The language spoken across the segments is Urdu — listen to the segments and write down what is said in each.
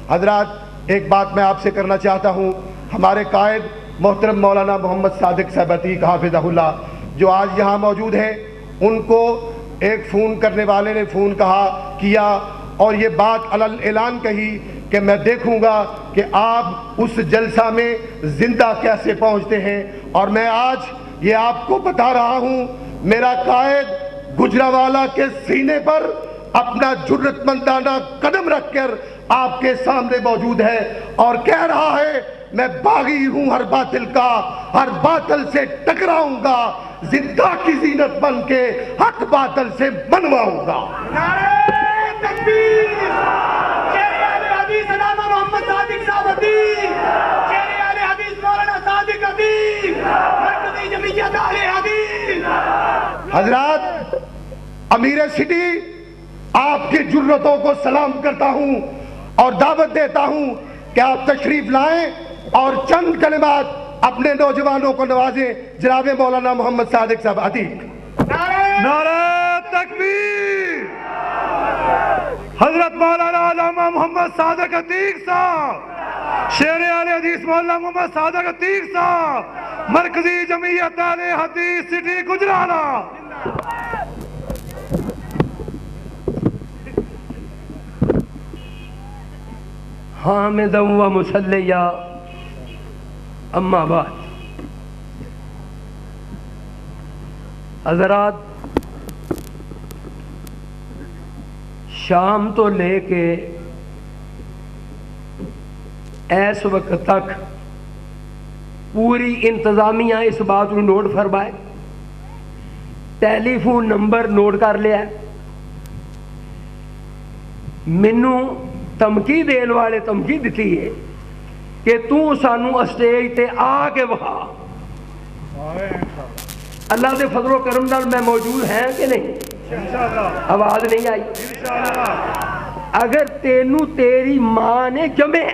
حضرات ایک بات میں آپ سے کرنا چاہتا ہوں، ہمارے قائد محترم مولانا محمد صادق صاحب عتیق حافظہ اللہ جو آج یہاں موجود ہیں، ان کو ایک فون کرنے والے نے فون کیا اور یہ بات علل اعلان کہی کہ میں دیکھوں گا کہ آپ اس جلسہ میں زندہ کیسے پہنچتے ہیں، اور میں آج یہ آپ کو بتا رہا ہوں، میرا قائد گجرانوالہ کے سینے پر اپنا جرت مندانہ قدم رکھ کر آپ کے سامنے موجود ہے اور کہہ رہا ہے میں باغی ہوں ہر باطل کا، ہر باطل سے ٹکراؤں گا، زندہ کی زینت بن کے حق باطل سے منواؤں گا۔ نعرہ تکبیر! شیر اہل حدیث علامہ محمد صادق صاحب عتیق، شیر اہل حدیث مولانا صادق عتیق، مرکزی جمعیت اہل حدیث۔ حضرات، امیر سٹی آپ کی جرتوں کو سلام کرتا ہوں اور دعوت دیتا ہوں کہ آپ تشریف لائیں اور چند کلمات اپنے نوجوانوں کو نوازیں۔ جناب مولانا محمد صادق صاحب عتیق۔ نعرہ تکبیر! حضرت مولانا علامہ محمد صادق عتیق صاحب، شیر اہل حدیث مولانا محمد صادق عتیق صاحب، مرکزی جمعیت اہل حدیث سٹی گجرانوالہ۔ حامدا و مسلیا اما بعد، حضرات شام تو لے کے اس وقت تک پوری انتظامیہ اس بات کو نوٹ فرمائے، ٹیلی فون نمبر نوٹ کر لیا، مینو تمکی دین والے تمکی دیتی ہے کہ تو سانو اسٹیج تے آ کے وہا۔ اللہ دے فضل و کرم نال میں موجود ہیں کہ نہیں؟ آواز نہیں آئی؟ اگر تینو تیری ماں نے جمے،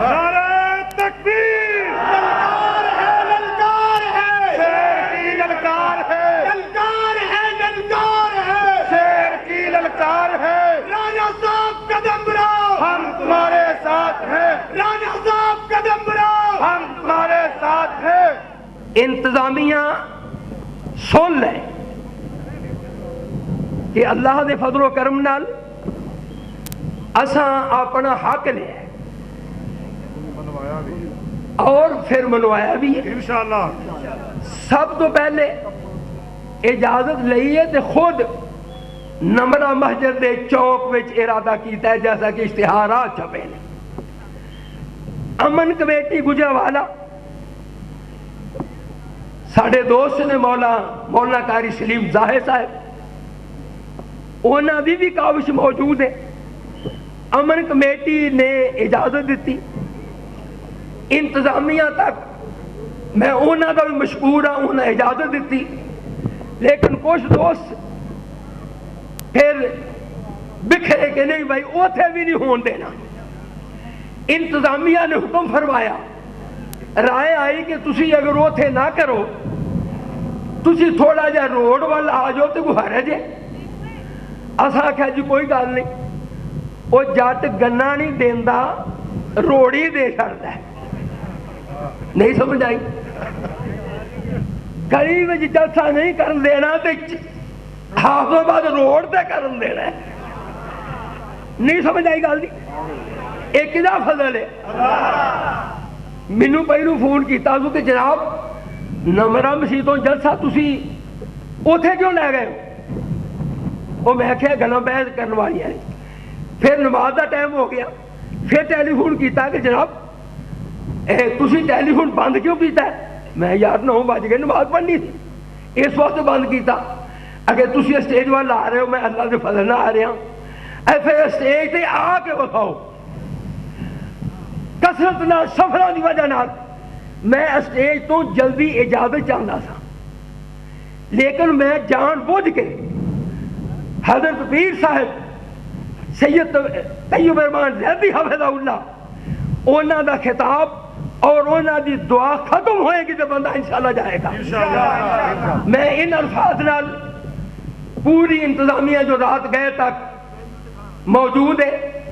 نعرہ تکبیر! للکار ہے، للکار ہے، شیر کی للکار ہے، للکار ہے، للکار ہے، شیر کی للکار ہے، رانا صاحب قدم بڑھاؤ، ہم تمہارے ساتھ ہیں، رانا صاحب قدم بڑھاؤ۔ ہم تمہارے ساتھ ہیں۔ انتظامیہ سن لے کہ اللہ دے فضل و کرم نال اساں اپنا حق لیا اور پھر منوایا بھی ہے۔ انشاءاللہ سب تو پہلے اجازت لئیے تے خود نمرہ مسجد دے چوک وچ ارادہ کیتا ہے، جیسا کہ اشتہارات چھپے نے۔ امن کمیٹی گجرانوالہ ساڑھے دوست نے مولانا قاری سلیم ظاہر صاحب، انہاں دی بھی کاوش موجود ہے۔ امن کمیٹی نے اجازت دیتی، انتظامیہ تک میں انہاں دا بھی مشکور ہوں، انہاں اجازت دیتی، لیکن کچھ دوست پھر بکھرے کہ نہیں بھائی اوتھے بھی نہیں ہون دینا۔ انتظامیہ نے حکم فرمایا، رائے آئی کہ تسی اگر اوتھے نہ کرو، تسی تھوڑا جا روڈ والا آ جاؤ تو کوئی حرج ہے۔ اساں کہا جی کوئی گل نہیں، وہ جٹ گنا نہیں دیندا، روڑی دے چھڑدا ہے۔ نہیں سمجھ آئی؟ گلی میں جلسہ نہیں کرن دینا تے حافظ آباد روڈ تے کرن دینا ہے۔ نہیں سمجھ آئی گل دی؟ ایک دا فضل ہے۔ مینوں پہلو فون کیتا سو کہ جناب نمرہ مسیتوں جلسہ تسی اوتھے کیوں لے گئے ہو؟ وہ میں کہا گلاں بحث کرنے والی ہے۔ پھر نماز دا ٹائم ہو گیا، پھر ٹیلی فون کیتا کہ جناب تسی ٹیلی فون بند کیوں کیتا ہے؟ میں یار 9 بج گئے، نماز پڑھنی تھی، اس وقت بند کیتا۔ اگر تسی اسٹیج والا آ رہے ہو، میں اللہ کے فضل نہ آ رہا ہوں، پھر اسٹیج تے آ کے بتاؤ۔ کثرت نہ سفرہ دی وجہ نال میں اسٹیج تو جلدی اجازت چاہتا تھا، لیکن میں جان بوجھ کے حضرت پیر صاحب سید طیب الرحمان زیدی حفظہ اللہ انہاں دا خطاب اور انہاں دی دعا ختم ہوئے گی تو بندہ انشاءاللہ جائے گا۔ میں ان الفاظ نال پوری انتظامیہ جو رات گئے تک موجود ہے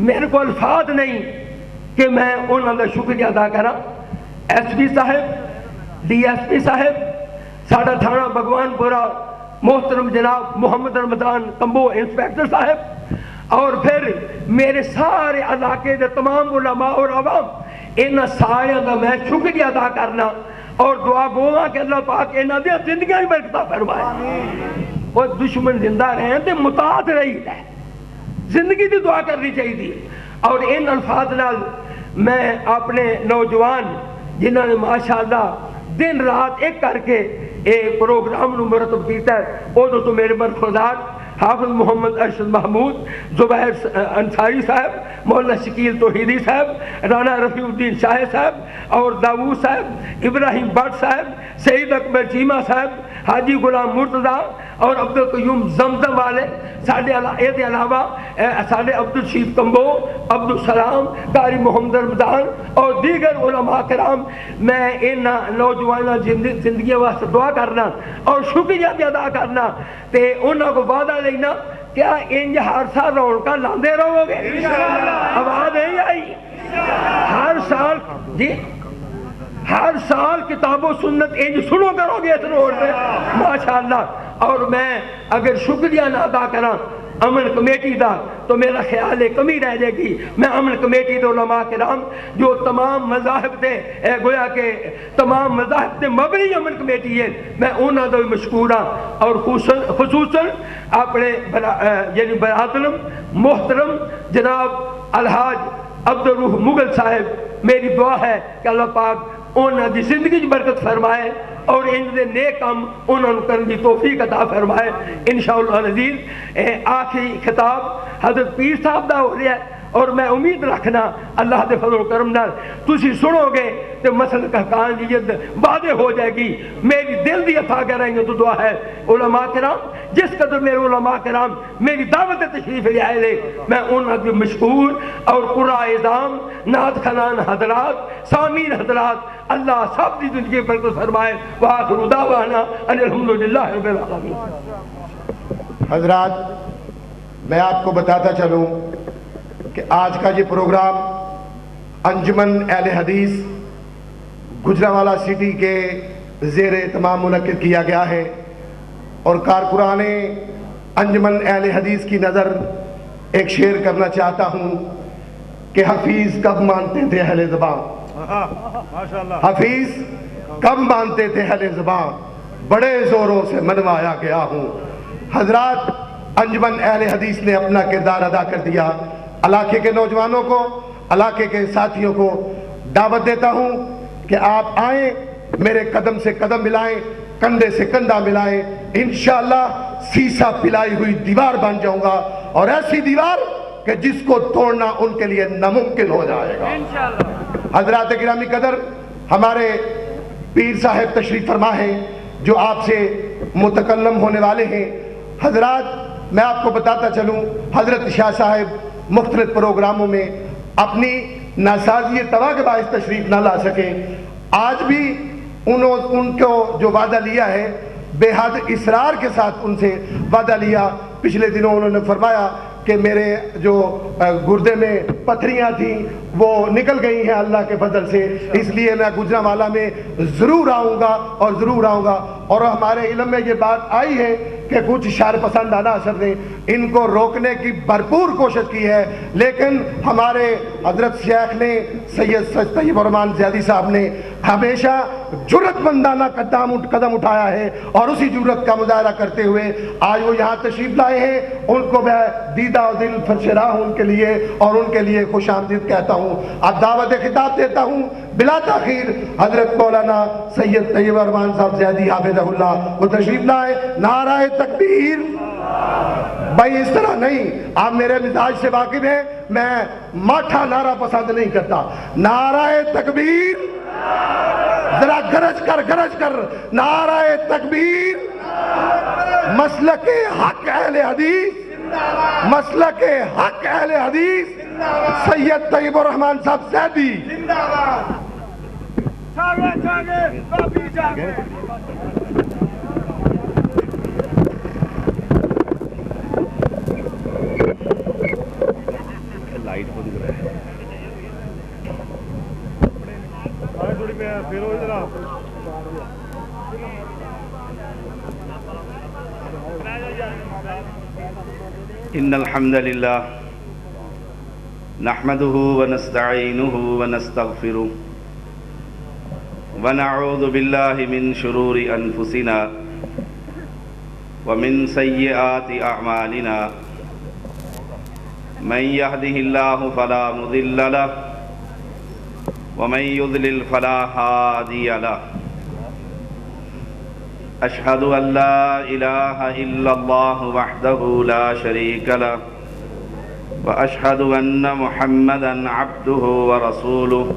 میرے کو الفاظ نہیں کہ میں انہوں کا شکریہ ادا کرا ایس پی صاحب ڈی ایس پی صاحب ساڈا تھانہ بھگوان پورا محترم جناب محمد رمضان کمبو انسپیکٹر صاحب اور پھر میرے سارے علاقے دے تمام علماء اور عوام انہاں سارے کا میں شکریہ ادا کرنا اور دعا گوا کہ اللہ پاک انہاں دی زندگیاں برکتاں فرمائے اور دشمن زندہ رہیں تے متعاد رہی ہے زندگی دی دعا کرنی چاہیے اور ان الفاظ نال میں اپنے نوجوان جنہوں نے ماشاءاللہ دن رات ایک کر کے ایک پروگرام نو مرتب کیتا ہے ادو تو میرے مرخوضات حافظ محمد ارشد محمود زبیر انصاری صاحب مولانا شکیل توحیدی صاحب رانا رفیع الدین شاہ صاحب اور داؤد صاحب ابراہیم بٹ صاحب سعید اکبر چیمہ صاحب حاجی غلام مرتضیٰ اور عبدالقیوم زمزم والے ساڈے علاوہ ساڈے عبدالشیف کمبو عبدالسلام قاری محمد رمضان اور دیگر علماء کرام میں ان نوجوانوں زندگی واسطے دعا کرنا اور شکریہ بھی ادا کرنا تے انہوں کو وعدہ لینا کیا انج ہر سال رونقاں لاندے رہو گے آواز نہیں آئی ہر سال جی ہر سال کتاب و سنت انج سنو کرو گے اس روڈ پہ ماشاءاللہ اور میں اگر شکریہ نہ ادا کراں امن کمیٹی دا تو میرا خیال ہے کمی رہ جائے گی میں امن کمیٹی دے علماء کرام جو تمام مذاہب دے گویا کہ تمام مذاہب دے مبنی امن کمیٹی ہے میں انہاں دا بھی مشکور ہاں اور خصوصاً اپنے یعنی برادرم محترم جناب الحاج عبدالروح مغل صاحب میری دعا ہے کہ اللہ پاک انہاں دی زندگی برکت فرمائے اور ان دے نیک کام انہوں کرنے کی توفیق عطا فرمائے انشاءاللہ العزیز آخری خطاب حضرت پیر صاحب دا ہو رہا ہے اور میں امید رکھنا اللہ دے فضل و کرم نال تسی سنو گے تو مسئلہ کہکان جیت واضح ہو جائے گی میری دل دی عطا کر رہے ہیں تو دعا ہے علماء کرام جس قدر میرے علماء کرام میری دعوت تشریف لے آئے لے میں انہوں کی مشکور اور قرآن اعظام نعت خنان حضرات سامین حضرات اللہ سب دی زندگی پر کو فرمائے وآخر دعوانا ان الحمدللہ رب العالمین حضرات میں آپ کو بتاتا چلوں کہ آج کا یہ پروگرام انجمن اہل حدیث گجرانوالہ سٹی کے زیر اہتمام منعقد کیا گیا ہے اور کارکنان انجمن اہل حدیث کی نظر ایک شعر کرنا چاہتا ہوں کہ حفیظ کب مانتے تھے اہل زبان حفیظ کب مانتے تھے اہل زبان بڑے زوروں سے منوایا گیا ہوں حضرات انجمن اہل حدیث نے اپنا کردار ادا کر دیا علاقے کے نوجوانوں کو علاقے کے ساتھیوں کو دعوت دیتا ہوں کہ آپ آئیں میرے قدم سے قدم ملائیں کندھے سے کندھا ملائیں انشاءاللہ سیسا پلائی ہوئی دیوار بن جاؤں گا اور ایسی دیوار کہ جس کو توڑنا ان کے لیے ناممکن ہو جائے گا حضرات گرامی قدر ہمارے پیر صاحب تشریف فرما ہیں جو آپ سے متکلم ہونے والے ہیں حضرات میں آپ کو بتاتا چلوں حضرت شاہ صاحب مختلف پروگراموں میں اپنی ناسازی توا کے باعث تشریف نہ لا سکے آج بھی ان کو جو وعدہ لیا ہے بے حد اصرار کے ساتھ ان سے وعدہ لیا پچھلے دنوں انہوں نے فرمایا کہ میرے جو گردے میں پتھریاں تھیں وہ نکل گئی ہیں اللہ کے فضل سے اس لیے میں گجرانوالہ میں ضرور آؤں گا اور ضرور آؤں گا اور ہمارے علم میں یہ بات آئی ہے کہ کچھ شار پسند آنا اثر نے ان کو روکنے کی بھرپور کوشش کی ہے لیکن ہمارے حضرت شیخ نے سید سید طیب الرحمن زیادی صاحب نے ہمیشہ جرت مندانہ قدم اٹھایا ہے اور اسی جرت کا مظاہرہ کرتے ہوئے آج وہ یہاں تشریف لائے ہیں ان کو میں دیدہ و دل فرشرا ہوں ان کے لیے اور ان کے لیے خوش آمدید کہتا ہوں اب دعوت خطاب دیتا ہوں بلا تاخیر حضرت مولانا سید طیب الرحمن صاحب زیادی حافظہ اللہ وہ تشریف لائے نعرہ تکبیر بھائی اس طرح نہیں آپ میرے مزاج سے واقف ہیں میں ماٹھا نعرہ پسند نہیں کرتا نعرہ تکبیر ذرا گرج کر نعرہ تکبیر مسلک حق اہل حدیث مسلک حق اہل حدیث سید طیب الرحمن صاحب زیدی إن الحمد لله نحمده ونستعينه ونستغفره ونعوذ بالله من شرور أنفسنا ومن سيئات أعمالنا من يهده الله فلا مضل له ومن يضلل فلا هادي له أشهد أن لا إله إلا الله وحده لا شريك له وأشهد أن محمدًا عبده ورسوله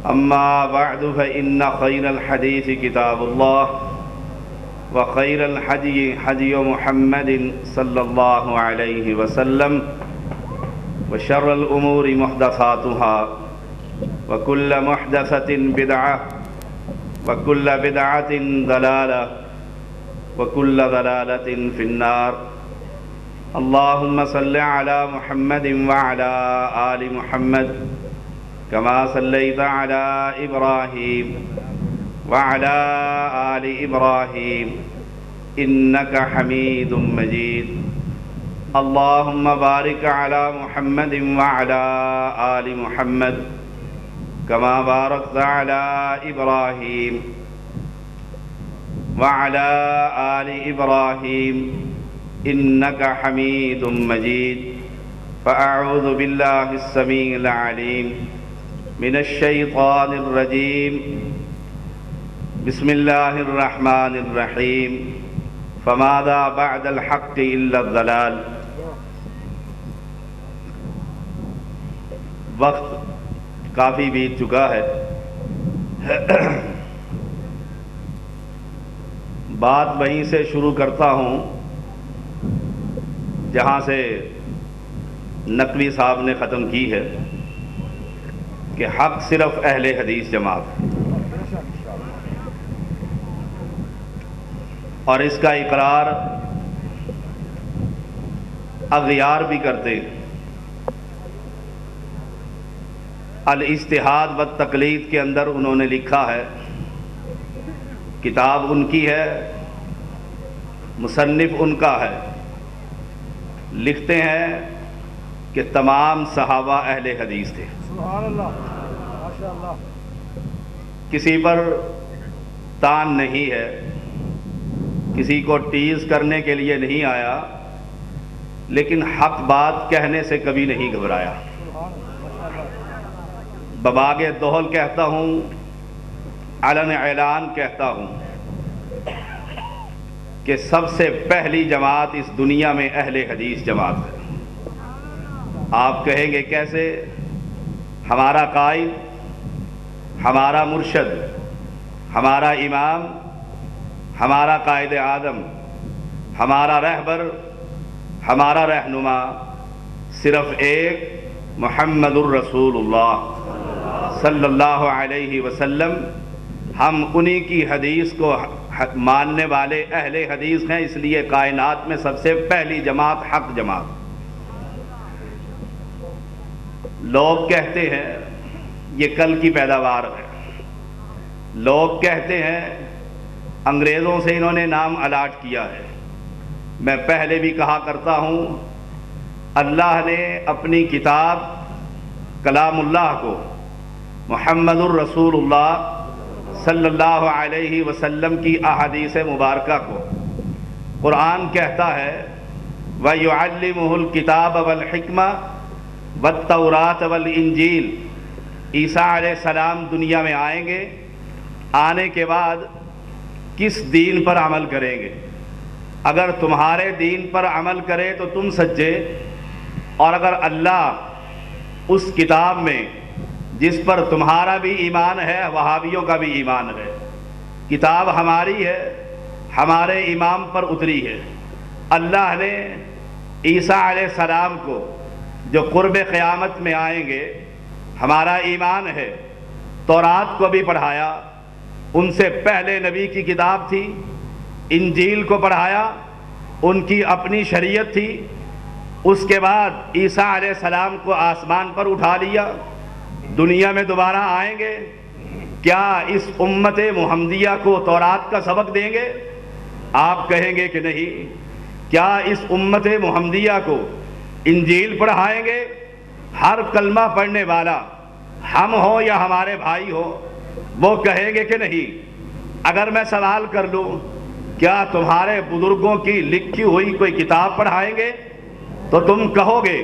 أما بعد فإن خير الحديث كتاب الله وخير الهدي هدي محمد صلى الله عليه وسلم وشر الأمور محدثاتها وكل محدثة بدعة وكل بدعة ضلالة وكل ضلالة في النار اللهم صل على محمد وعلى آل محمد كما صليت على إبراهيم وعلى آل إبراهيم إنك حميد مجيد اللهم بارك على محمد وعلى آل محمد كما باركت على إبراهيم وعلى آل إبراهيم إنك حميد مجيد فأعوذ بالله السميع العليم من الشيطان الرجيم بسم الله الرحمن الرحيم فماذا بعد الحق إلا الضلال وقت کافی بیت چکا ہے بات وہیں سے شروع کرتا ہوں جہاں سے نقوی صاحب نے ختم کی ہے کہ حق صرف اہل حدیث جماعت ہے اور اس کا اقرار اغیار بھی کرتے ہیں الاجتہاد والتقلید کے اندر انہوں نے لکھا ہے کتاب ان کی ہے مصنف ان کا ہے لکھتے ہیں کہ تمام صحابہ اہل حدیث تھے سبحان اللہ ماشاء اللہ کسی پر تان نہیں ہے کسی کو ٹیز کرنے کے لیے نہیں آیا لیکن حق بات کہنے سے کبھی نہیں گھبرایا بباغ دہل کہتا ہوں علن اعلان کہتا ہوں کہ سب سے پہلی جماعت اس دنیا میں اہل حدیث جماعت ہے آپ کہیں گے کیسے ہمارا قائد ہمارا مرشد ہمارا امام ہمارا قائد اعظم ہمارا رہبر ہمارا رہنما صرف ایک محمد الرسول اللہ صلی اللہ علیہ وسلم ہم انہی کی حدیث کو ماننے والے اہل حدیث ہیں اس لیے کائنات میں سب سے پہلی جماعت حق جماعت لوگ کہتے ہیں یہ کل کی پیداوار ہے لوگ کہتے ہیں انگریزوں سے انہوں نے نام الاٹ کیا ہے میں پہلے بھی کہا کرتا ہوں اللہ نے اپنی کتاب کلام اللہ کو محمد الرسول اللہ صلی اللہ علیہ وسلم کی احادیث مبارکہ کو قرآن کہتا ہے وَيُعَلِّمُهُ الْكِتَابَ وَالْحِكْمَةَ وَالتَّوْرَاةَ وَالْإِنجِيلَ عیسیٰ علیہ السلام دنیا میں آئیں گے آنے کے بعد کس دین پر عمل کریں گے اگر تمہارے دین پر عمل کرے تو تم سچے اور اگر اللہ اس کتاب میں جس پر تمہارا بھی ایمان ہے وہابیوں کا بھی ایمان ہے کتاب ہماری ہے ہمارے امام پر اتری ہے اللہ نے عیسیٰ علیہ السلام کو جو قرب قیامت میں آئیں گے ہمارا ایمان ہے تورات کو بھی پڑھایا ان سے پہلے نبی کی کتاب تھی انجیل کو پڑھایا ان کی اپنی شریعت تھی اس کے بعد عیسیٰ علیہ السلام کو آسمان پر اٹھا لیا دنیا میں دوبارہ آئیں گے کیا اس امت محمدیہ کو تورات کا سبق دیں گے آپ کہیں گے کہ نہیں کیا اس امت محمدیہ کو انجیل پڑھائیں گے؟ ہر کلمہ پڑھنے والا ہم ہو یا ہمارے بھائی ہو وہ کہیں گے کہ نہیں؟ اگر میں سوال کر لوں کیا تمہارے بزرگوں کی لکھی ہوئی کوئی کتاب پڑھائیں گے تو تم کہو گے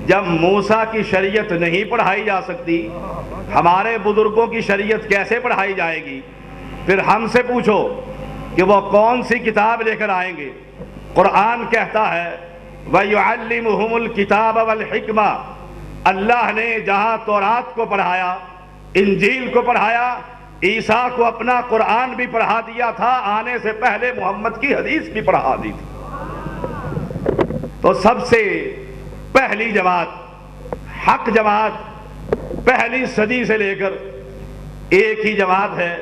جب موسیٰ کی شریعت نہیں پڑھائی جا سکتی ہمارے بزرگوں کی شریعت کیسے پڑھائی جائے گی؟ پھر ہم سے پوچھو کہ وہ کون سی کتاب لے کر آئیں گے؟ قرآن کہتا ہے وَيُعَلِّمُهُمُ الْكِتَابَ وَالْحِكْمَةَ، اللہ نے جہاں تورات کو پڑھایا، انجیل کو پڑھایا، عیسیٰ کو اپنا قرآن بھی پڑھا دیا تھا، آنے سے پہلے محمد کی حدیث بھی پڑھا دی تھی۔ تو سب سے پہلی جماعت، حق جماعت، پہلی صدی سے لے کر ایک ہی جماعت ہے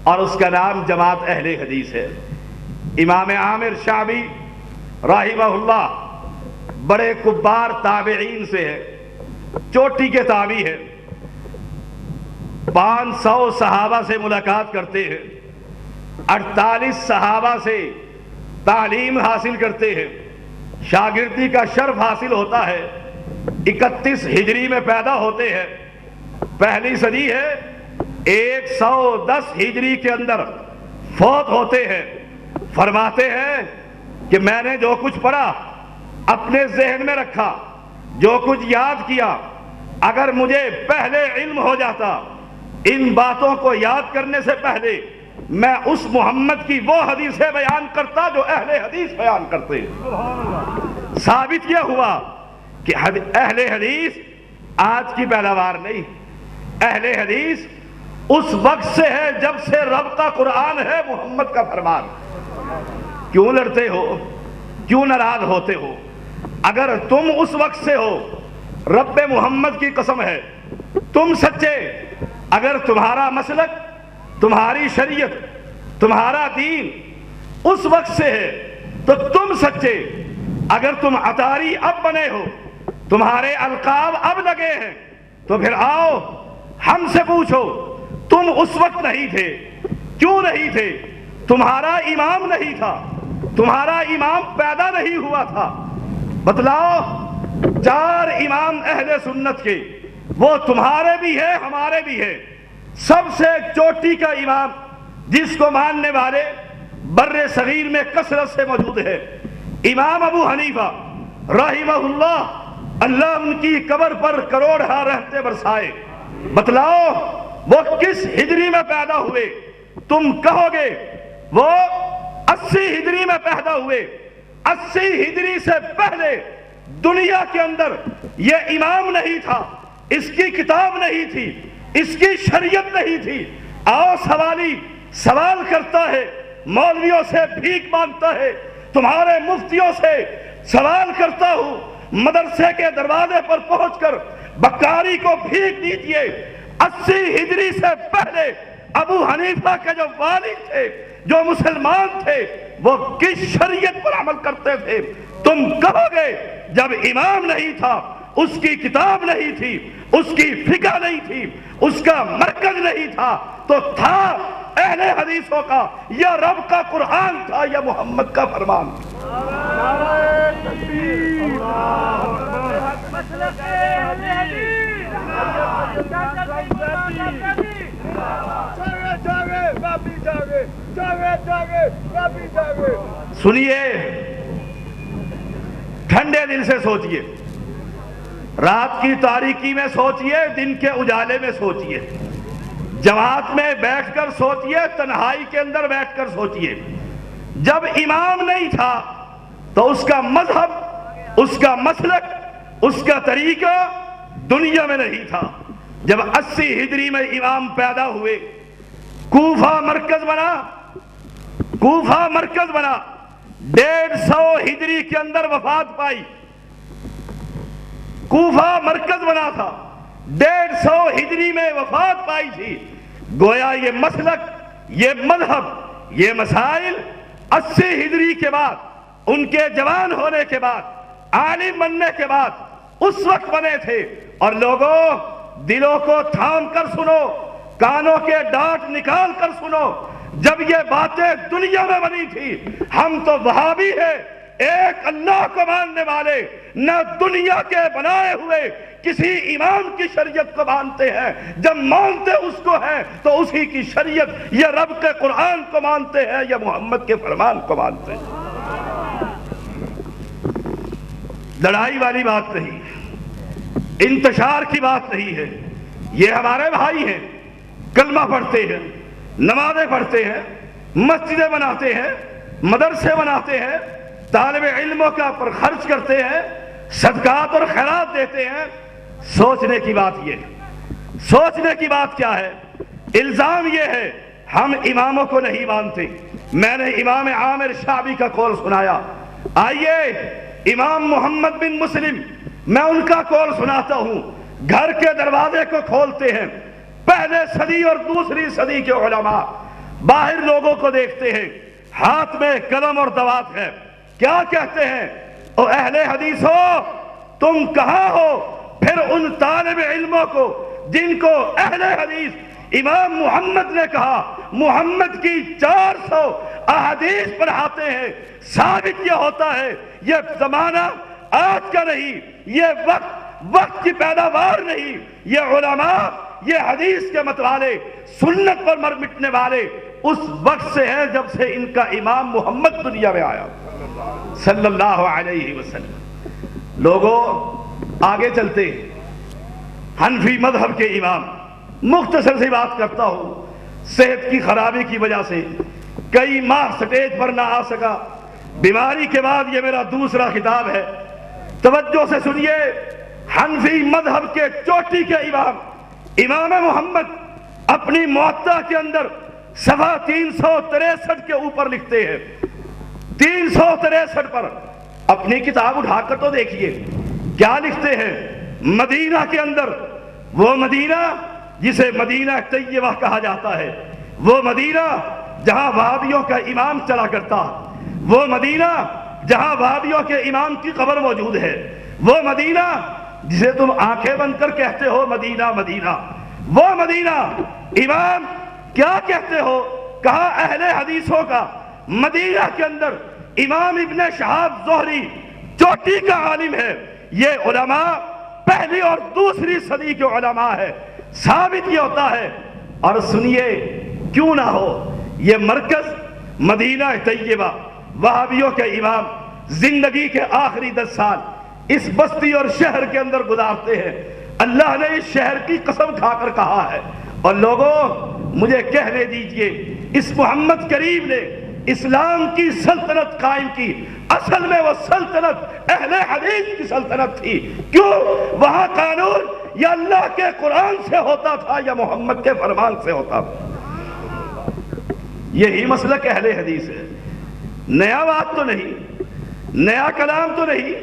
اور اس کا نام جماعت اہل حدیث ہے۔ امام عامر شعبی رحمہ اللہ بڑے کبار تابعین سے ہے، چوٹی کے تابعی ہے، 500 صحابہ سے ملاقات کرتے ہیں، 48 صحابہ سے تعلیم حاصل کرتے ہیں، شاگردی کا شرف حاصل ہوتا ہے، 31 ہجری میں پیدا ہوتے ہیں، پہلی صدی ہے، 110 ہجری کے اندر فوت ہوتے ہیں۔ فرماتے ہیں کہ میں نے جو کچھ پڑھا اپنے ذہن میں رکھا، جو کچھ یاد کیا، اگر مجھے پہلے علم ہو جاتا ان باتوں کو یاد کرنے سے پہلے میں اس محمد کی وہ حدیثیں بیان کرتا جو اہل حدیث بیان کرتے ہیں۔ ثابت یہ ہوا کہ اہل حدیث آج کی پیداوار نہیں، اہل حدیث اس وقت سے ہے جب سے رب کا قرآن ہے، محمد کا فرمان۔ کیوں لڑتے ہو؟ کیوں ناراض ہوتے ہو؟ اگر تم اس وقت سے ہو، رب محمد کی قسم ہے تم سچے، اگر تمہارا مسلک، تمہاری شریعت، تمہارا دین اس وقت سے ہے تو تم سچے۔ اگر تم عطاری اب بنے ہو، تمہارے القاب اب لگے ہیں، تو پھر آؤ ہم سے پوچھو تم اس وقت نہیں تھے، کیوں نہیں تھے؟ تمہارا امام نہیں تھا، تمہارا امام پیدا نہیں ہوا تھا۔ بتلاؤ 4 امام اہل سنت کے، وہ تمہارے بھی ہے ہمارے بھی ہے۔ سب سے چوٹی کا امام جس کو ماننے والے بر صغیر میں کثرت سے موجود ہے، امام ابو حنیفہ رحمہ اللہ، اللہ ان کی قبر پر کروڑہا رحمتیں برسائے۔ بتلاؤ وہ کس ہجری میں پیدا ہوئے؟ تم کہو گے وہ 80 ہجری میں پیدا ہوئے۔ 80 ہجری سے پہلے دنیا کے اندر یہ امام نہیں تھا، اس کی کتاب نہیں تھی، اس کی شریعت نہیں تھی۔ آؤ سوالی سوال کرتا ہے، مولویوں سے بھیک مانگتا ہے، تمہارے مفتیوں سے سوال کرتا ہوں، مدرسے کے دروازے پر پہنچ کر بکاری کو بھیک دیجئے۔ 80 ہجری سے پہلے ابو حنیفہ کے جو والد تھے، جو مسلمان تھے، وہ کس شریعت پر عمل کرتے تھے؟ تم کہو گے جب امام نہیں تھا، اس کی کتاب نہیں تھی، اس کی فقہ نہیں تھی، اس کا مرکز نہیں تھا، تو تھا اہل حدیثوں کا یا رب کا قرآن تھا یا محمد کا فرمان؟ سنیے، ٹھنڈے دل سے سوچئے، رات کی تاریکی میں سوچئے، دن کے اجالے میں سوچئے، جماعت میں بیٹھ کر سوچئے، تنہائی کے اندر بیٹھ کر سوچئے۔ جب امام نہیں تھا تو اس کا مذہب، اس کا مسلک، اس کا طریقہ دنیا میں نہیں تھا۔ جب 80 ہجری میں امام پیدا ہوئے، کوفہ مرکز بنا، کوفہ مرکز بنا، 150 ہجری کے اندر وفات پائی۔ کوفہ مرکز بنا تھا، 150 ہجری میں وفات پائی تھی۔ گویا یہ مسلک، یہ مذہب، یہ مسائل 80 ہجری کے بعد، ان کے جوان ہونے کے بعد، عالم بننے کے بعد اس وقت بنے تھے۔ اور لوگوں دلوں کو تھام کر سنو، کانوں کے ڈانٹ نکال کر سنو، جب یہ باتیں دنیا میں بنی تھی، ہم تو وہابی ہیں، ایک اللہ کو ماننے والے نہ دنیا کے بنائے ہوئے کسی امام کی شریعت کو مانتے ہیں، جب مانتے اس کو ہیں تو اسی کی شریعت یا رب کے قرآن کو مانتے ہیں یا محمد کے فرمان کو مانتے ہیں۔ لڑائی والی بات نہیں، انتشار کی بات نہیں ہے، یہ ہمارے بھائی ہیں، کلمہ پڑھتے ہیں، نمازیں پڑھتے ہیں، مسجدیں بناتے ہیں، مدرسے بناتے ہیں، طالب علموں کا پر خرچ کرتے ہیں، صدقات اور خیرات دیتے ہیں۔ سوچنے کی بات یہ ہے، سوچنے کی بات کیا ہے؟ الزام یہ ہے ہم اماموں کو نہیں مانتے۔ میں نے امام عامر شعبی کا قول سنایا، آئیے امام محمد بن مسلم، میں ان کا قول سناتا ہوں۔ گھر کے دروازے کو کھولتے ہیں، پہلے صدی اور دوسری صدی کے علماء باہر لوگوں کو دیکھتے ہیں، ہاتھ میں قلم اور دوات ہے، کیا کہتے ہیں؟ او اہل حدیث ہو، تم کہاں ہو؟ پھر ان طالب علموں کو جن کو اہل حدیث امام محمد نے کہا، محمد کی 400 احادیث پڑھاتے ہیں، ثابت یہ ہوتا ہے یہ زمانہ آج کا نہیں، یہ وقت کی پیداوار نہیں، یہ علماء، یہ حدیث کے متوالے، سنت پر مر مٹنے والے اس وقت سے ہیں جب سے ان کا امام محمد دنیا میں آیا صلی اللہ علیہ وسلم۔ لوگوں آگے چلتے ہیں، حنفی مذہب کے امام، مختصر سی بات کرتا ہوں، صحت کی خرابی کی وجہ سے کئی ماہ سٹیج پر نہ آ سکا، بیماری کے بعد یہ میرا دوسرا خطاب ہے، توجہ سے سنیے۔ حنفی مذہب کے چوٹی کے امام امام محمد اپنی موطا کے اندر صفحہ 363 کے اوپر لکھتے ہیں، 363 پر اپنی کتاب اٹھا کر تو دیکھیے کیا لکھتے ہیں۔ مدینہ کے اندر، وہ مدینہ جسے مدینہ طیبہ کہا جاتا ہے، وہ مدینہ جہاں وہابیوں کا امام چلا کرتا، وہ مدینہ جہاں وہابیوں کے امام کی قبر موجود ہے، وہ مدینہ جسے تم آنکھیں بند کر کہتے ہو مدینہ مدینہ، وہ مدینہ امام کیا کہتے ہو؟ کہا اہل حدیثوں کا مدینہ کے اندر امام ابن شہاب زہری چوٹی کا عالم ہے، یہ علماء پہلی اور دوسری صدی کے علماء ہے، ثابت یہ ہوتا ہے۔ اور سنیے کیوں نہ ہو، یہ مرکز مدینہ طیبہ، وہابیوں کے امام زندگی کے آخری 10 سال اس بستی اور شہر کے اندر گزارتے ہیں، اللہ نے اس شہر کی قسم کھا کر کہا ہے۔ اور لوگوں مجھے کہنے دیجئے، اس محمد کریم نے اسلام کی سلطنت قائم کی، اصل میں وہ سلطنت اہل حدیث کی سلطنت تھی۔ کیوں؟ وہاں قانون یا اللہ کے قرآن سے ہوتا تھا یا محمد کے فرمان سے ہوتا تھا۔ یہی مسلک اہل حدیث ہے، نیا بات تو نہیں، نیا کلام تو نہیں،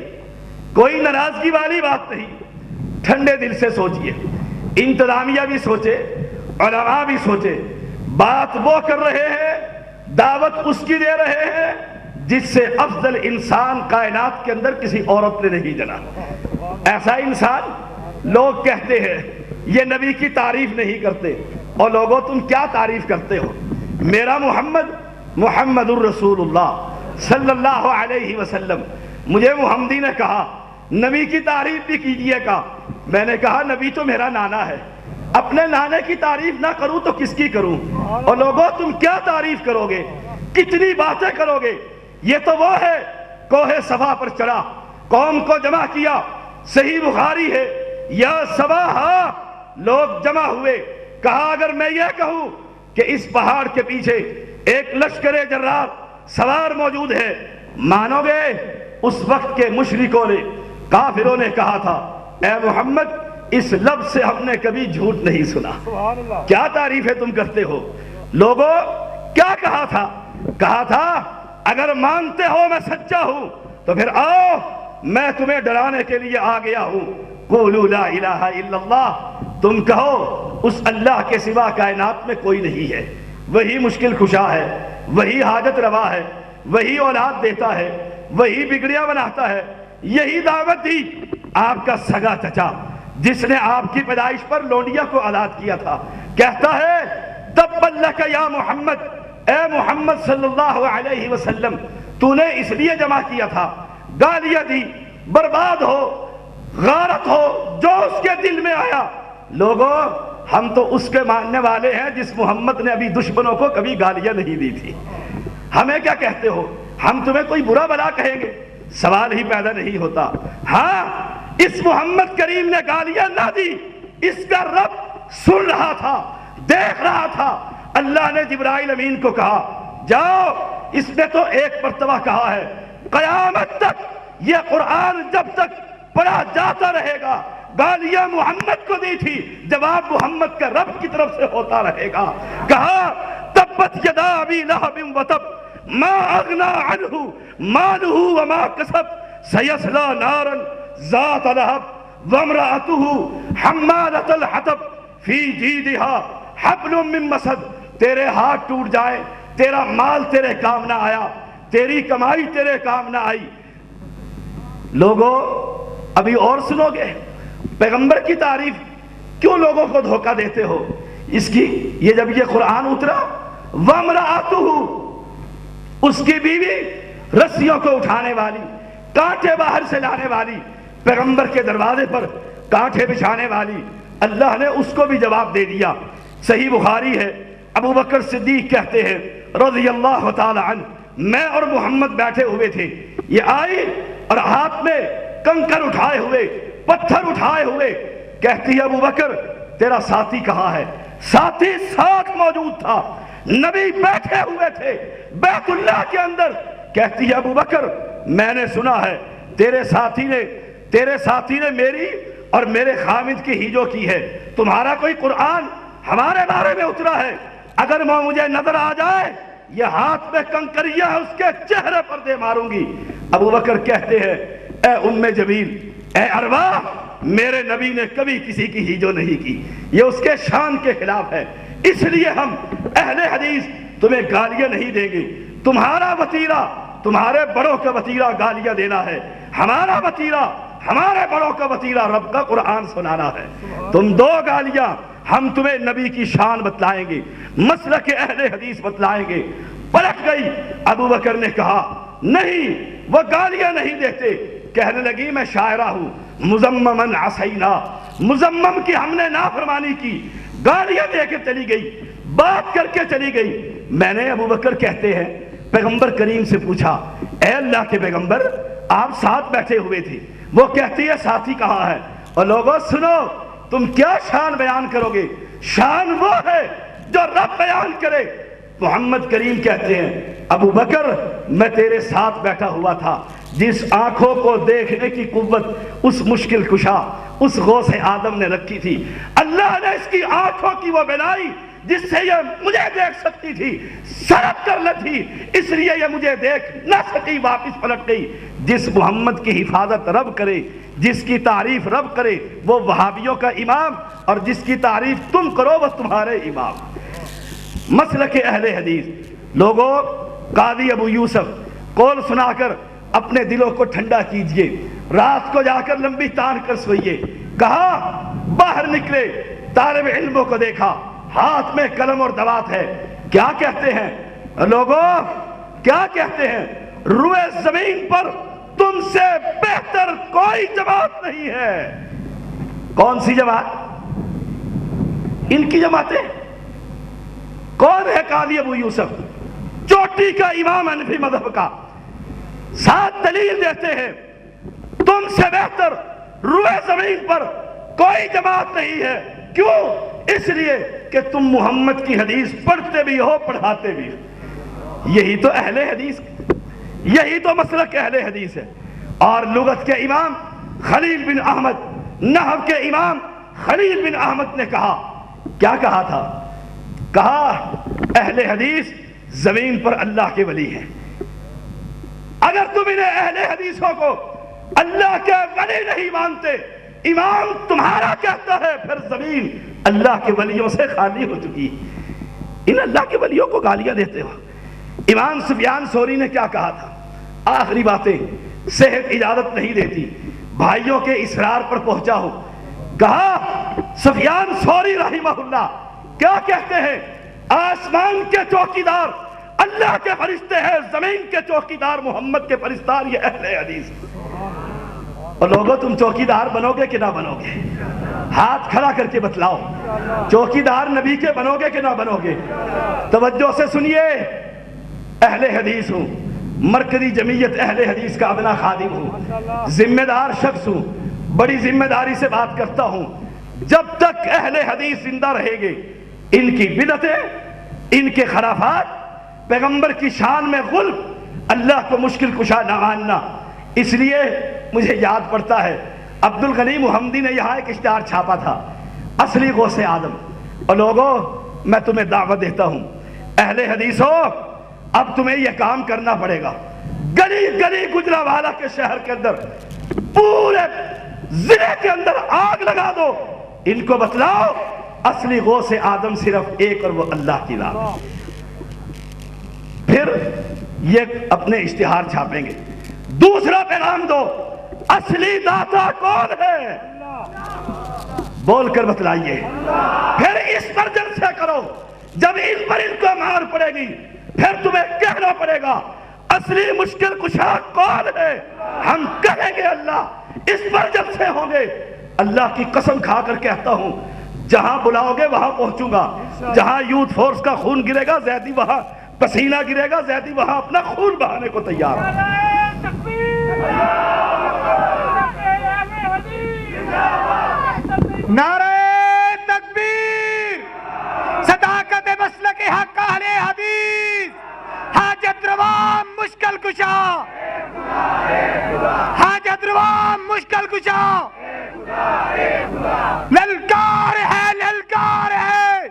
کوئی ناراضگی والی بات نہیں۔ ٹھنڈے دل سے سوچئے، انتظامیہ بھی سوچے، علماء بھی سوچے، بات وہ کر رہے ہیں، دعوت اس کی دے رہے ہیں جس سے افضل انسان کائنات کے اندر کسی عورت نے نہیں جنا۔ ایسا انسان لوگ کہتے ہیں یہ نبی کی تعریف نہیں کرتے، اور لوگوں تم کیا تعریف کرتے ہو؟ میرا محمد الرسول اللہ صلی اللہ علیہ وسلم، مجھے محمدی نے کہا نبی کی تعریف بھی کیجئے گا، میں نے کہا نبی تو میرا نانا ہے، اپنے نانے کی تعریف نہ کروں تو کس کی کروں؟ اور لوگوں تم کیا تعریف کرو گے، کتنی باتیں کرو گے؟ یہ تو وہ ہے کوہ صفا پر چڑھا، قوم کو جمع کیا، صحیح بخاری ہے، یا صباحا لوگ جمع ہوئے، کہا اگر میں یہ کہوں کہ اس پہاڑ کے پیچھے ایک لشکر جرار سوار موجود ہے، مانو گے؟ اس وقت کے مشرکوں نے، کافروں نے کہا تھا اے محمد اس لفظ سے ہم نے کبھی جھوٹ نہیں سنا، کیا تعریفیں تم کرتے ہو؟ لوگوں کیا کہا تھا؟ کہا تھا اگر مانتے ہو میں سچا ہوں تو پھر آؤ میں تمہیں ڈرانے کے لیے آ گیا ہوں، قولوا لا الہ الا اللہ، تم کہو اس اللہ کے سوا کائنات میں کوئی نہیں ہے، وہی مشکل کشا ہے، وہی حاجت روا ہے، وہی اولاد دیتا ہے، وہی بگڑیاں بناتا ہے۔ یہی دعوت دی آپ کا سگا چچا جس نے آپ کی پیدائش پر لونڈیا کو آزاد کیا تھا، کہتا ہے تبا لک یا محمد، اے محمد صلی اللہ علیہ وسلم تو نے اس لیے جمع کیا تھا، گالیاں دی، برباد ہو، غارت ہو، جو اس کے دل میں آیا۔ لوگوں، ہم تو اس کے ماننے والے ہیں جس محمد نے ابھی دشمنوں کو کبھی گالیاں نہیں دی تھی۔ ہمیں کیا کہتے ہو؟ ہم تمہیں کوئی برا بلا کہیں گے؟ سوال ہی پیدا نہیں ہوتا۔ ہاں، اس محمد کریم نے گالیاں نہ دی، اس کا رب سن رہا تھا، دیکھ رہا تھا۔ اللہ نے جبرائیل امین کو کہا جاؤ، اس نے تو ایک مرتبہ کہا ہے، قیامت تک یہ قرآن جب تک پڑھا جاتا رہے گا۔ گالیاں محمد کو دی تھی، جواب محمد کا رب کی طرف سے ہوتا رہے گا۔ کہا تبت یدا ابی لہب وتب ما اغنا عنہ مالہ وما کسب سیصلی نارا ذات لہب وامرأتہ حمالۃ الحطب فی جیدہا حبل من مسد۔ تیرے ہاتھ ٹوٹ جائے، تیرا مال تیرے کام نہ آیا، تیری کمائی تیرے کام نہ آئی۔ لوگوں، ابھی اور سنو گے؟ پیغمبر کی تعریف کیوں لوگوں کو دھوکہ دیتے ہو؟ اس کی یہ جب یہ قرآن اترا، وَامْرَأَتُهُ، اس کی بیوی رسیوں کو اٹھانے والی، کانٹے باہر سے لانے والی، پیغمبر کے دروازے پر کانٹے بچھانے والی، اللہ نے اس کو بھی جواب دے دیا۔ صحیح بخاری ہے، ابو بکر صدیق کہتے ہیں رضی اللہ تعالی عنہ، میں اور محمد بیٹھے ہوئے تھے، یہ آئی اور ہاتھ میں کنکر اٹھائے ہوئے، پتھر اٹھائے ہوئے، کہتی ہے ابو بکر تیرا ساتھی کہاں ہے؟ ساتھی ساتھ موجود تھا، نبی بیٹھے ہوئے تھے بیت اللہ کے اندر۔ کہتی ہے ابو بکر میں نے سنا ہے تیرے ساتھی نے میری اور میرے خامد کی ہیجو کی ہے، تمہارا کوئی قرآن ہمارے بارے میں اترا ہے؟ اگر وہ مجھے نظر آ جائے، یہ ہاتھ میں کنکریاں اس کے چہرے پر دے ماروں گی۔ ابو بکر کہتے ہیں اے ام جمیل، اے ارواح، میرے نبی نے کبھی کسی کی ہیجو نہیں کی، یہ اس کے شان کے خلاف ہے، اس لیے ہم اہل حدیث تمہیں گالیاں نہیں دیں گے۔ تمہارا وتیرہ، تمہارے بڑوں کا وتیرہ گالیاں دینا ہے، ہمارا وتیرہ، ہمارے بڑوں کا وتیرہ رب کا قرآن سنانا ہے۔ تم دو گالیاں، ہم تمہیں نبی کی شان بتلائیں گے، مسلک اہل حدیث بتلائیں گے۔ پلٹ گئی، ابو بکر نے کہا نہیں، وہ گالیاں نہیں دیتے۔ کہنے لگی میں شاعرہ ہوں، مزممن عصینا، مزمم کی ہم نے نافرمانی کی، گالیاں دے کے چلی گئی، بات کر کے چلی گئی۔ میں نے ابو بکر کہتے ہیں پیغمبر کریم سے پوچھا اے اللہ کے پیغمبر، آپ ساتھ بیٹھے ہوئے تھے، وہ کہتی ہے ساتھی کہاں ہے؟ اور لوگوں سنو، تم کیا شان بیان کرو گے؟ شان وہ ہے جو رب بیان کرے۔ محمد کریم کہتے ہیں ابو بکر میں تیرے ساتھ بیٹھا ہوا تھا، جس آنکھوں کو دیکھنے کی قوت اس مشکل کشا، اس غوث آدم نے رکھی تھی، اللہ نے اس کی آنکھوں کی وہ بنائی جس سے یہ مجھے دیکھ سکتی تھی، سرک کر لتی، اس لیے یہ مجھے دیکھ نہ سکی، واپس پلٹ گئی۔ جس محمد کی حفاظت رب کرے، جس کی تعریف رب کرے، وہ وہابیوں کا امام، اور جس کی تعریف تم کرو وہ تمہارے امام۔ مسلک اہل حدیث۔ لوگوں، قاضی ابو یوسف قول سنا کر اپنے دلوں کو ٹھنڈا کیجئے، رات کو جا کر لمبی تان کر سوئیے۔ کہا باہر نکلے، طالب علموں کو دیکھا، ہاتھ میں قلم اور دوات ہے، کیا کہتے ہیں لوگوں؟ کیا کہتے ہیں؟ روئے زمین پر تم سے بہتر کوئی جماعت نہیں ہے۔ کون سی جماعت؟ ان کی جماعتیں۔ کون ہے قاضی ابو یوسف؟ چوٹی کا امام حنفی مذہب کا، ساتھ دلیل دیتے ہیں تم سے بہتر روئے زمین پر کوئی جماعت نہیں ہے۔ کیوں؟ اس لیے کہ تم محمد کی حدیث پڑھتے بھی ہو، پڑھاتے بھی ہو۔ یہی تو اہل حدیث، یہی تو مسلک اہل حدیث ہے۔ اور لغت کے امام خلیل بن احمد، نحو کے امام خلیل بن احمد نے کہا، کیا کہا تھا؟ کہا اہل حدیث زمین پر اللہ کے ولی ہیں۔ اگر تم انہیں اہل حدیثوں کو اللہ کے ولی نہیں مانتے، امام تمہارا کہتا ہے، پھر زمین اللہ کے ولیوں سے خالی ہو چکی۔ ان اللہ کے ولیوں کو گالیاں دیتے ہو۔ امام سفیان ثوری نے کیا کہا تھا؟ آخری باتیں، صحت اجازت نہیں دیتی، بھائیوں کے اصرار پر پہنچا ہو۔ کہا سفیان ثوری رحمہ اللہ کیا کہتے ہیں؟ آسمان کے چوکیدار اللہ کے فرشتے ہیں، زمین کے چوکیدار محمد کے فرشتار یہ اہل حدیث۔ اور لوگوں تم چوکیدار بنو گے کہ نہ بنو گے؟ ہاتھ کھڑا کر کے بتلاؤ، چوکیدار نبی کے بنو گے کہ نہ بنو گے؟ توجہ سے سنیے، اہل حدیث ہوں، مرکزی جمعیت اہل حدیث کا ادنا خادم ہوں، ذمہ دار شخص ہوں، بڑی ذمہ داری سے بات کرتا ہوں۔ جب تک اہل حدیث زندہ رہیں گے، ان کی بدعتیں، ان کے خرافات، پیغمبر کی شان میں غلب، اللہ کو مشکل کشا نہ ماننا۔ اس لیے مجھے یاد پڑتا ہے عبد الغنی محمدی نے یہاں ایک اشتہار چھاپا تھا، اصلی غوث آدم۔ اور لوگوں میں تمہیں دعوت دیتا ہوں، اہل حدیث ہو، اب تمہیں یہ کام کرنا پڑے گا، گلی گلی گجرانوالہ کے شہر کے اندر، پورے ضلع کے اندر آگ لگا دو، ان کو بتلاؤ اصلی غوث آدم صرف ایک اور وہ اللہ کی ذات۔ پھر یہ اپنے اشتہار چھاپیں گے، دوسرا پیغام دو، اصلی داتا کون ہے؟ بول کر بتلائیے۔ پھر اس پر جلسہ کرو، جب ان پر ان کو مار پڑے گی پھر تمہیں کہنا پڑے گا اصلی مشکل کشا کون ہے؟ ہم کہیں گے اللہ۔ اس پر جلسے ہوں گے، اللہ کی قسم کھا کر کہتا ہوں جہاں بلاؤ گے وہاں پہنچوں گا، جہاں یوتھ فورس کا خون گرے گا زیدی وہاں پسینہ گرے گا، زیدی وہاں اپنا خون بہانے کو تیار ہے۔ نعرہ تکبیر، صداقت مسلک حق اہل حدیث، حاجت روا مشکل کشا، حاجت روا مشکل کشا، للکار ہے، للکار ہے،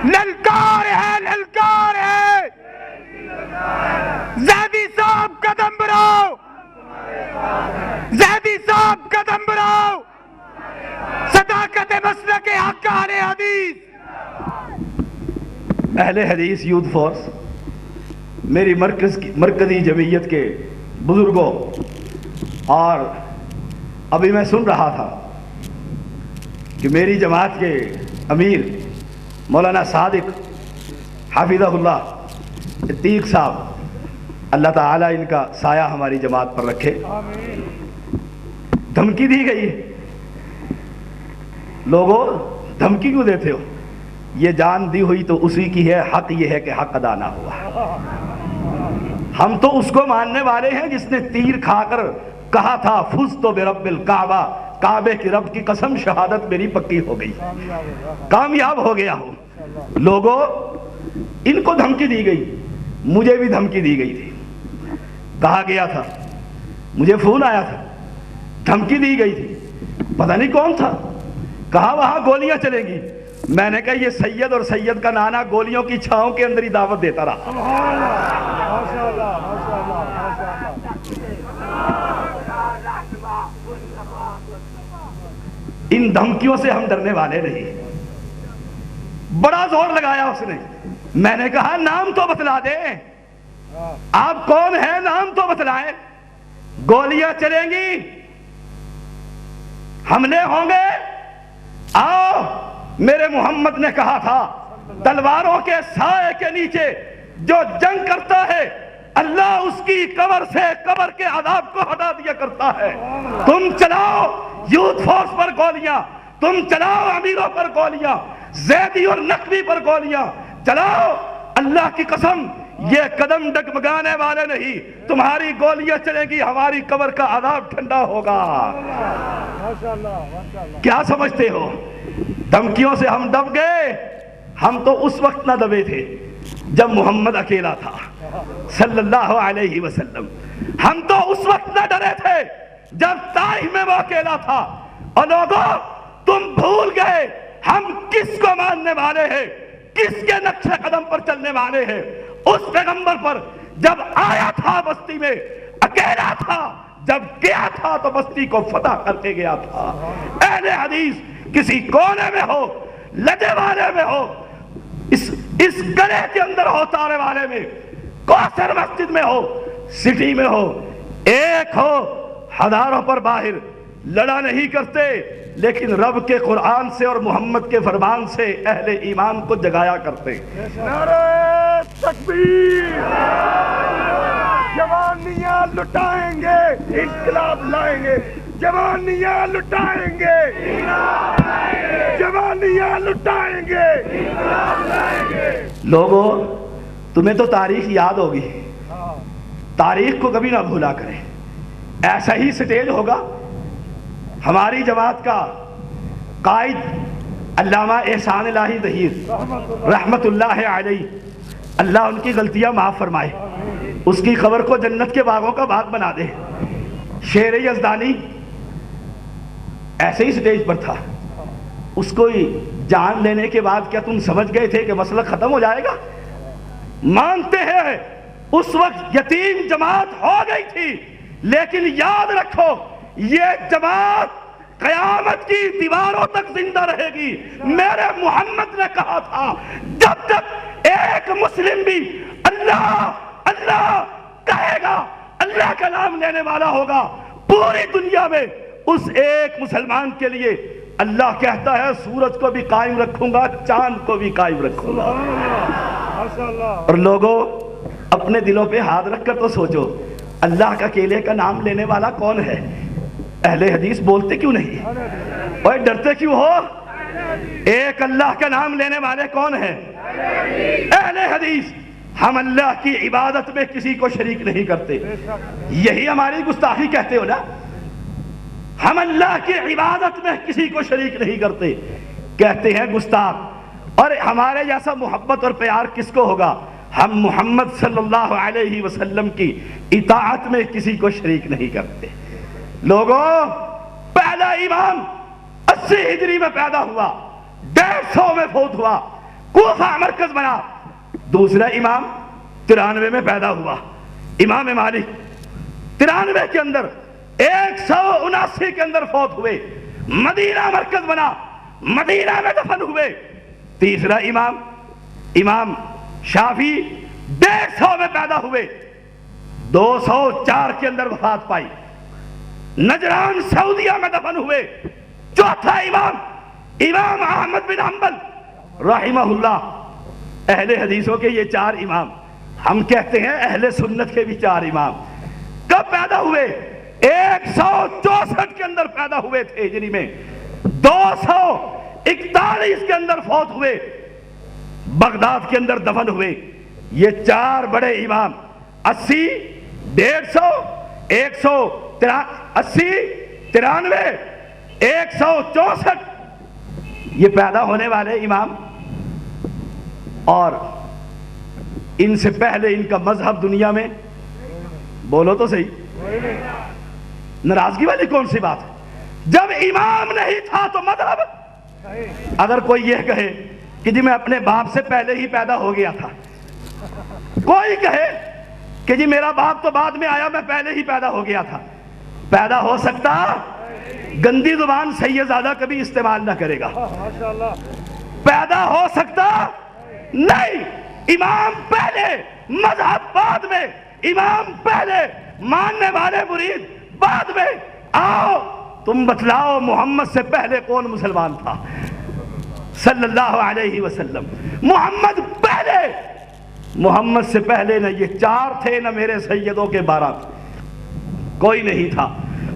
للکار ہے، للکار ہے، زیدی صاحب قدم بڑھاؤ، زیدی صاحب قدم بڑھاؤ، صداقت مسلک حق اہل حدیث۔ اہل حدیث یوتھ فورس، میری مرکزی جمعیت کے بزرگوں، اور ابھی میں سن رہا تھا کہ میری جماعت کے امیر مولانا صادق حافظہ اللہ عتیق صاحب، اللہ تعالیٰ ان کا سایہ ہماری جماعت پر رکھے، دھمکی دی گئی ہے۔ لوگوں دھمکی کیوں دیتے ہو؟ یہ جان دی ہوئی تو اسی کی ہے، حق یہ ہے کہ حق ادا نہ ہوا۔ ہم تو اس کو ماننے والے ہیں جس نے تیر کھا کر کہا تھا فزت برب الکعبہ، کعبے کی رب کی قسم شہادت میری پکی ہو گئی، کامیاب ہو گیا ہوں۔ لوگوں ان کو دھمکی دی گئی، مجھے بھی دھمکی دی گئی تھی، کہا گیا تھا، مجھے فون آیا تھا، دھمکی دی گئی تھی، پتہ نہیں کون تھا، کہا وہاں گولیاں چلیں گی۔ میں نے کہا یہ سید اور سید کا نانا گولیوں کی چھاؤں کے اندر ہی دعوت دیتا رہا۔ ان دھمکیوں سے ہم ڈرنے والے نہیں۔ بڑا زور لگایا اس نے، میں نے کہا نام تو بتلا دیں، آپ کون ہیں، نام تو بتلائیں۔ گولیاں چلیں گی، حملے ہوں گے، آؤ۔ میرے محمد نے کہا تھا تلواروں کے سائے کے نیچے جو جنگ کرتا ہے اللہ اس کی قبر سے قبر کے عذاب کو ہٹا دیا کرتا ہے۔ تم چلاؤ یوتھ فورس پر گولیاں، تم چلاؤ امیروں پر گولیاں، زیدی اور نقوی پر گولیاں چلاؤ، اللہ کی قسم یہ قدم ڈگمگانے والے نہیں، تمہاری گولیاں چلیں گی، ہماری قبر کا عذاب ٹھنڈا ہوگا۔ کیا سمجھتے ہو؟ دھمکیوں سے ہم دب گئے؟ ہم تو اس وقت نہ دبے تھے جب محمد اکیلا تھا صلی اللہ علیہ وسلم، ہم تو اس وقت نہ ڈرے تھے جب طائف میں وہ اکیلا تھا۔ اور لوگوں تم بھول گئے ہم کس کو ماننے والے ہیں، کس کے نقش قدم پر چلنے والے ہیں؟ اس پیغمبر پر جب آیا تھا بستی میں اکیلا تھا، جب گیا تھا تو بستی کو فتح کر کے گیا تھا۔ اہل حدیث کسی کونے میں ہو، لدے والے میں ہو، اس گلے کے اندر ہو، تارے والے میں، کوثر مسجد میں ہو، سٹی میں ہو، ایک ہو، ہزاروں پر باہر، لڑا نہیں کرتے، لیکن رب کے قرآن سے اور محمد کے فرمان سے اہل ایمان کو جگایا کرتے۔ نعرہ تکبیر، جوانیاں لٹائیں گے، انقلاب لائیں گے، جوانیاں لٹائیں گے، جوانیاں لٹائیں گے۔ لوگوں، تمہیں تو تاریخ یاد ہوگی، تاریخ کو کبھی نہ بھولا کریں۔ ایسا ہی سٹیج ہوگا، ہماری جماعت کا قائد علامہ احسان الہی ظہیر رحمت اللہ علیہ، اللہ ان کی غلطیاں معاف فرمائے، اس کی قبر کو جنت کے باغوں کا باغ بنا دے۔ شیر یزدانی ایسے ہی سٹیج پر تھا، اس کو جان لینے کے بعد کیا تم سمجھ گئے تھے کہ مسئلہ ختم ہو جائے گا؟ مانتے ہیں اس وقت یتیم جماعت ہو گئی تھی، لیکن یاد رکھو یہ جماعت قیامت کی دیواروں تک زندہ رہے گی۔ میرے محمد نے کہا تھا جب تک ایک مسلم بھی اللہ اللہ کہے گا، اللہ کا نام لینے والا ہوگا، پوری دنیا میں اس ایک مسلمان کے لیے اللہ کہتا ہے سورج کو بھی قائم رکھوں گا، چاند کو بھی قائم رکھوں گا۔ اور لوگوں، اپنے دلوں پہ ہاتھ رکھ کر تو سوچو، اللہ کا اکیلے کا نام لینے والا کون ہے؟ اہل حدیث بولتے کیوں نہیں؟ اور ڈرتے کیوں ہو؟ ایک اللہ کا نام لینے والے کون ہیں؟ اہل حدیث۔ ہم اللہ کی عبادت میں کسی کو شریک نہیں کرتے، یہی ہماری گستاخی کہتے ہو نا؟ ہم اللہ کی عبادت میں کسی کو شریک نہیں کرتے، کہتے ہیں گستاخ۔ اور ہمارے جیسا محبت اور پیار کس کو ہوگا؟ ہم محمد صلی اللہ علیہ وسلم کی اطاعت میں کسی کو شریک نہیں کرتے۔ لوگوں، پہلا امام 80 ہجری میں پیدا ہوا، 150 میں فوت ہوا، کوفہ مرکز بنا۔ دوسرا امام 93 میں پیدا ہوا، امام مالک 93 کے اندر 179 کے اندر فوت ہوئے، مدینہ مرکز بنا، مدینہ میں دفن ہوئے۔ تیسرا امام امام شافعی 150 میں پیدا ہوئے، 204 کے اندر وفات پائی، نجران سعودیہ میں دفن ہوئے۔ چوتھا امام امام احمد بن حنبل رحمہ اللہ۔ اہل حدیثوں کے یہ 4 امام، ہم کہتے ہیں اہل سنت کے بھی 4 امام۔ کب پیدا ہوئے؟ 164 کے اندر پیدا ہوئے تھے ہجری میں، 241 کے اندر فوت ہوئے، بغداد کے اندر دفن ہوئے۔ یہ 4 بڑے امام 80 150 180 93 164 یہ پیدا ہونے والے امام، اور ان سے پہلے ان کا مذہب دنیا میں، بولو تو صحیح، ناراضگی والی کون سی بات ہے؟ جب امام نہیں تھا تو مذہب۔ اگر کوئی یہ کہے کہ جی میں اپنے باپ سے پہلے ہی پیدا ہو گیا تھا، کوئی کہے کہ جی میرا باپ تو بعد میں آیا، میں پہلے ہی پیدا ہو گیا تھا، پیدا ہو سکتا؟ گندی زبان سیدزادہ کبھی استعمال نہ کرے گا۔ پیدا ہو سکتا؟ نہیں۔ امام پہلے، مذہب بعد میں، امام پہلے، ماننے والے مرید بعد میں۔ آؤ تم بتلاؤ محمد سے پہلے کون مسلمان تھا صلی اللہ علیہ وسلم؟ محمد پہلے، محمد سے پہلے نہ یہ 4 تھے، نہ میرے سیدوں کے 12 تھے، کوئی نہیں تھا۔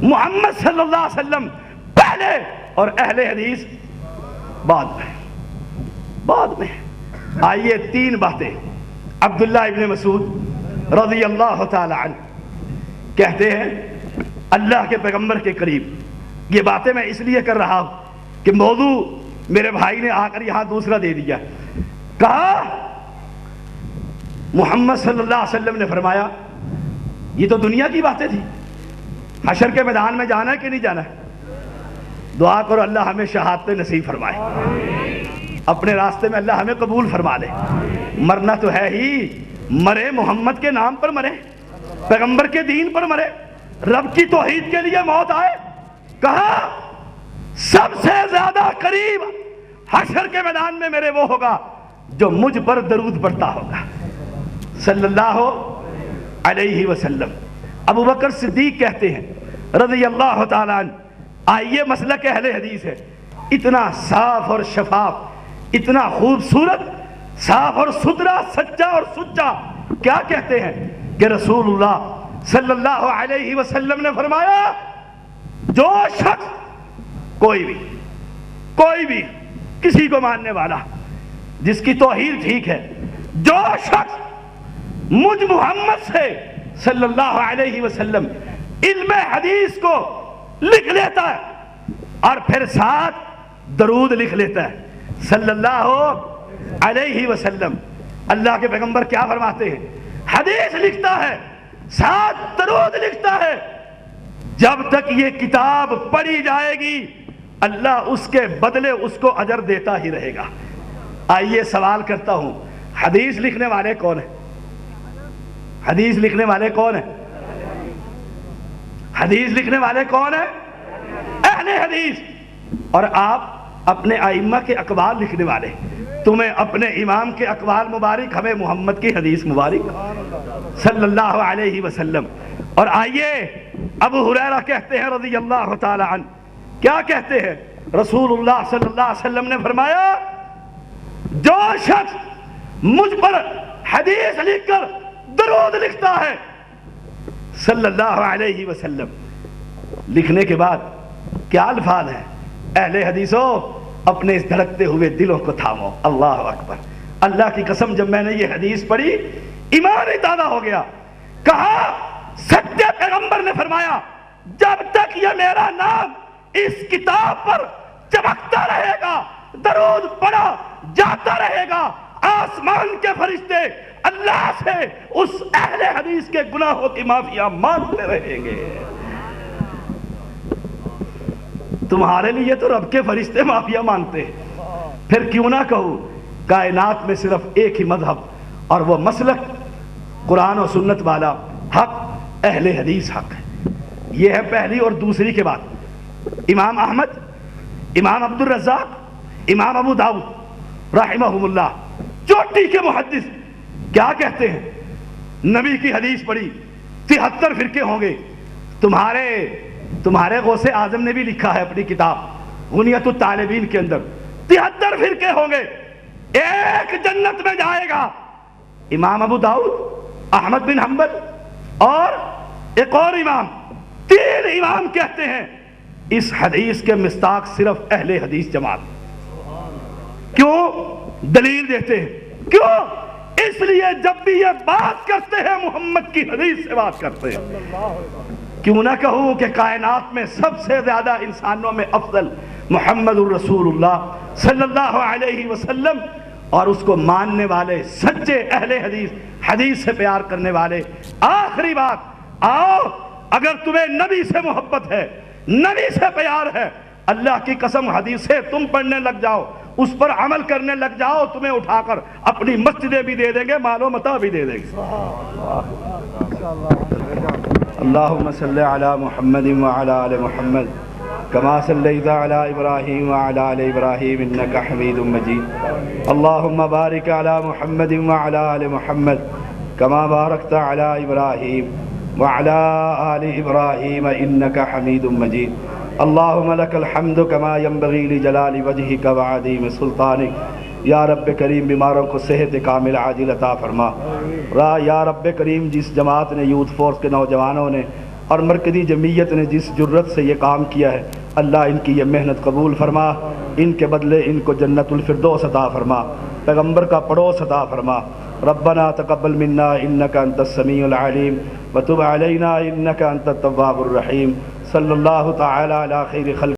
محمد صلی اللہ علیہ وسلم پہلے اور اہل حدیث بعد میں۔ آئیے 3 باتیں۔ عبداللہ ابن مسعود رضی اللہ تعالی عنہ کہتے ہیں اللہ کے پیغمبر کے قریب، یہ باتیں میں اس لیے کر رہا ہوں کہ موضوع میرے بھائی نے آ کر یہاں دوسرا دے دیا۔ کہا محمد صلی اللہ علیہ وسلم نے فرمایا، یہ تو دنیا کی باتیں تھی، حشر کے میدان میں جانا ہے کہ نہیں جانا ہے؟ دعا کرو اللہ ہمیں شہادت نصیب فرمائے، اپنے راستے میں اللہ ہمیں قبول فرما لے۔ مرنا تو ہے ہی، مرے محمد کے نام پر مرے، پیغمبر کے دین پر مرے، رب کی توحید کے لیے موت آئے۔ کہا سب سے زیادہ قریب حشر کے میدان میں میرے وہ ہوگا جو مجھ پر درود پڑھتا ہوگا صلی اللہ علیہ وسلم۔ ابو بکر صدیق کہتے ہیں رضی اللہ تعالیٰ عنہ، آئیے مسلک اہل حدیث ہے، اتنا صاف اور شفاف، اتنا خوبصورت، صاف اور ستھرا، سچا اور سچا. کیا کہتے ہیں کہ رسول اللہ صلی اللہ علیہ وسلم نے فرمایا جو شخص کوئی بھی کسی کو ماننے والا جس کی توحید ٹھیک ہے، جو شخص مجھ محمد سے صلی اللہ علیہ وسلم علم حدیث کو لکھ لیتا ہے اور پھر ساتھ درود لکھ لیتا ہے صلی اللہ علیہ وسلم. اللہ کے پیغمبر کیا فرماتے ہیں؟ حدیث لکھتا ہے ساتھ درود لکھتا ہے، جب تک یہ کتاب پڑھی جائے گی اللہ اس کے بدلے اس کو اجر دیتا ہی رہے گا. آئیے سوال کرتا ہوں، حدیث لکھنے والے کون ہیں؟ حدیث لکھنے والے کون ہیں؟ حدیث لکھنے والے کون ہیں؟ اہل حدیث. اور آپ اپنے ائمہ کے اقوال لکھنے والے، تمہیں اپنے امام کے اقوال مبارک، ہمیں محمد کی حدیث مبارک صلی اللہ علیہ وسلم. اور آئیے ابو ہریرہ کہتے ہیں رضی اللہ تعالی عنہ، کیا کہتے ہیں؟ رسول اللہ صلی اللہ علیہ وسلم نے فرمایا جو شخص مجھ پر حدیث لکھ کر درود لکھتا ہے صلی اللہ علیہ وسلم. لکھنے کے بعد کیا الفاظ ہیں؟ اہل حدیثوں اپنے اس دھڑکتے ہوئے دلوں کو تھامو. اللہ اکبر. اللہ کی قسم جب میں نے یہ حدیث پڑھی ایمان ہی تازہ ہو گیا. کہا سچے پیغمبر نے فرمایا جب تک یہ میرا نام اس کتاب پر چمکتا رہے گا، درود پڑھا جاتا رہے گا، آسمان کے فرشتے اللہ سے اس اہل حدیث کے گناہوں کی معافیا مانگتے رہیں گے. تمہارے لیے تو رب کے فرشتے معافیا مانگتے ہیں، پھر کیوں نہ کہوں کائنات میں صرف ایک ہی مذہب اور وہ مسلک قرآن و سنت والا حق اہل حدیث حق ہے. یہ ہے پہلی. اور دوسری کے بعد امام احمد، امام عبد الرزاق، امام ابو داؤد رحمہم اللہ چوٹی کے محدث کیا کہتے ہیں؟ نبی کی حدیث پڑھی 73 فرقے ہوں گے. تمہارے غوث اعظم نے بھی لکھا ہے اپنی کتاب غنیت الطالبین کے اندر 73 فرقے ہوں گے، ایک جنت میں جائے گا. امام ابو داؤد، احمد بن حنبل اور ایک اور امام، 3 امام کہتے ہیں اس حدیث کے مصداق صرف اہل حدیث جماعت. کیوں؟ دلیل دیتے ہیں. کیوں؟ اس لیے جب بھی یہ بات کرتے ہیں محمد کی حدیث سے بات کرتے ہیں. کیوں نہ کہوں کہ کائنات میں سب سے زیادہ انسانوں میں افضل محمد الرسول اللہ صلی اللہ علیہ وسلم، اور اس کو ماننے والے سچے اہل حدیث، حدیث سے پیار کرنے والے. آخری بات، آؤ اگر تمہیں نبی سے محبت ہے، نبی سے پیار ہے، اللہ کی قسم حدیثیں تم پڑھنے لگ جاؤ، اس پر عمل کرنے لگ جاؤ، تمہیں اٹھا کر اپنی مسجدیں بھی دے دیں گے، مال و متاع بھی دے دیں گے. اللہم صلی علی محمد وعلی آل محمد کما صلیت علی ابراہیم وعلی آل ابراہیم انک حمید مجید. اللہم بارک علی محمد وعلی آل محمد کما بارکت علی ابراہیم وعلی آل ابراہیم انک حمید مجید. اللہم لک الحمد کما ینبغی لجلال وجہک وعظیم سلطانک. یا رب کریم بیماروں کو صحت کامل عاجل عطا فرما. یا رب کریم جس جماعت نے، یوتھ فورس کے نوجوانوں نے اور مرکزی جمعیت نے جس جرت سے یہ کام کیا ہے، اللہ ان کی یہ محنت قبول فرما، ان کے بدلے ان کو جنت الفردوس عطا فرما، پیغمبر کا پڑوس عطا فرما. ربنا تقبل منا انک انت السمیع العلیم وتب علینا انک انت التواب الرحیم. صلی اللہ تعالی علی خیر خلق